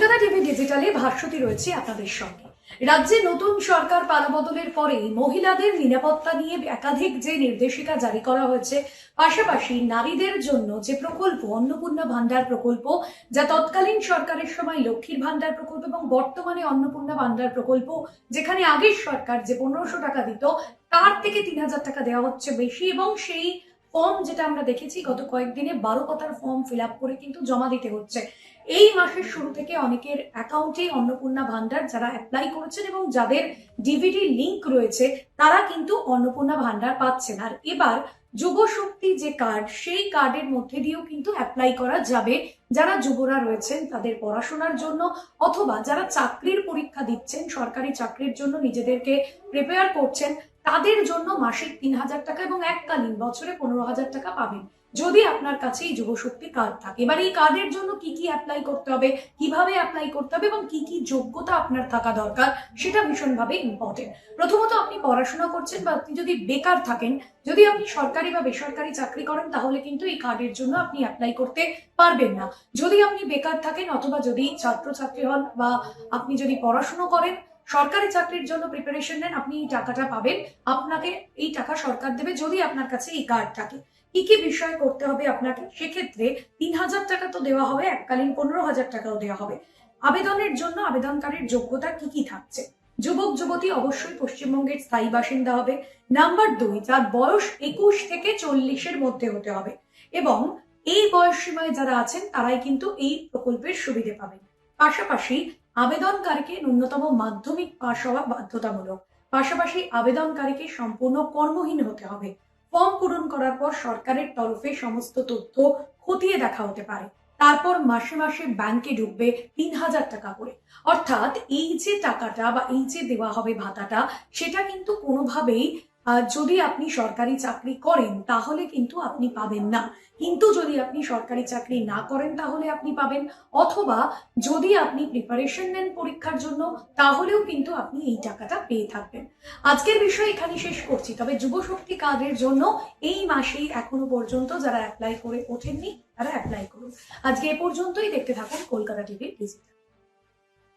Kolkata TV ডিজিটালে Bhaswati রয়েছে আপনাদের সঙ্গে। রাজ্যে নতুন সরকার পালাবদলের পরে মহিলাদের নিরাপত্তা নিয়ে একাধিক যে নির্দেশিকা জারি করা হয়েছে, পাশাপাশি নারীদের জন্য যে প্রকল্প অন্নপূর্ণা ভান্ডার প্রকল্প, যা তৎকালীন সরকারের সময় লক্ষ্মীর ভান্ডার প্রকল্প এবং বর্তমানে অন্নপূর্ণা ভান্ডার প্রকল্প, যেখানে আগের সরকার যে 1500 টাকা দিত তার থেকে 3000 টাকা দেওয়া হচ্ছে বেশি, এবং সেই ফর্ম যেটা আমরা দেখেছি গত কয়েকদিনে 12 পাতার ফর্ম ফিল আপ করে কিন্তু জমা দিতে হচ্ছে। এই মাসের শুরু থেকে অনেকের অ্যাকাউন্টে অন্নপূর্ণা ভান্ডার যারা অ্যাপ্লাই করেছেন এবং যাদের ডিভিডি লিংক রয়েছে তারা কিন্তু অন্নপূর্ণা ভান্ডার পাচ্ছেন। আর এবার যুবশক্তি যে কার্ড, সেই কার্ডের মধ্যে দিয়েও কিন্তু অ্যাপ্লাই করা যাবে যারা যুবরা রয়েছেন তাদের পড়াশোনার জন্য, অথবা যারা চাকরির পরীক্ষা দিচ্ছেন, সরকারি চাকরির জন্য নিজেদেরকে প্রিপেয়ার করছেন, তাদের জন্য মাসিক 3000 টাকা এবং এককালীন বছরে 15,000 টাকা পাবেন যদি আপনার কাছে এই যুবশক্তি কার্ড থাকে। এবার এই কার্ডের জন্য কি কি অ্যাপ্লাই করতে হবে, কিভাবে অ্যাপ্লাই করতে হবে এবং কি কি যোগ্যতা আপনার থাকা দরকার, সেটা ভীষণভাবে ইম্পর্টেন্ট। প্রথমত, আপনি পড়াশোনা করছেন বা আপনি যদি বেকার থাকেন, যদি আপনি সরকারি বা বেসরকারি চাকরি করেন, তাহলে কিন্তু এই কার্ডের জন্য আপনি অ্যাপ্লাই করতে পারবেন না। যদি আপনি বেকার থাকেন অথবা যদি ছাত্রছাত্রী হন বা আপনি যদি পড়াশোনা করেন, সরকারি চাকরির জন্য প্রিপারেশন নেন, আপনি এই টাকাটা পাবেন। আপনাকে এই টাকা সরকার দেবে যদি আপনার কাছে এই কার্ড থাকে। কি কি বিষয় করতে হবে আপনাকে? সেক্ষেত্রে 3000 টাকা তো দেওয়া হবে, এককালীন 15,000 টাকাও দেওয়া হবে। আবেদনের জন্য আবেদনকারীর যোগ্যতা কি কি থাকছে? যুবক যুবতী অবশ্যই পশ্চিমবঙ্গের স্থায়ী বাসিন্দা হবে। নাম্বার 2, যার বয়স 21 থেকে 40-এর মধ্যে হতে হবে, এবং এই বয়স সীমায় যারা আছেন তারাই কিন্তু এই প্রকল্পের সুবিধে পাবেন। পাশাপাশি আবেদনকারীকে ন্যূনতম মাধ্যমিক পাশ হওয়া বাধ্যতামূলক। পাশাপাশি আবেদনকারীকে সম্পূর্ণ কর্মহীন হতে হবে। ফর্ম পূরণ করার পর সরকারের তরফে সমস্ত তথ্য খতিয়ে দেখা হতে পারে। তারপর মাসে মাসে ব্যাংকে ঢুকবে 3000 টাকা করে। অর্থাৎ এই যে টাকাটা বা এই যে দেওয়া হবে ভাতাটা, সেটা কিন্তু কোনোভাবেই যদি আপনি সরকারি চাকরি করেন তাহলে কিন্তু আপনি পাবেন না। কিন্তু যদি আপনি সরকারি চাকরি না করেন তাহলে আপনি পাবেন, অথবা যদি আপনি প্রিপারেশন নেন পরীক্ষার জন্য তাহলেও কিন্তু আপনি এই টাকাটা পেয়ে থাকবেন। আজকের বিষয় এখানে শেষ করছি, তবে যুবশক্তি কার্ডের জন্য এই মাসেই এখনো পর্যন্ত যারা অ্যাপ্লাই করে ওঠেননি তারা অ্যাপ্লাই করুন। আজকে এ পর্যন্তই। দেখতে থাকুন কলকাতা টিভি ডিজিটাল।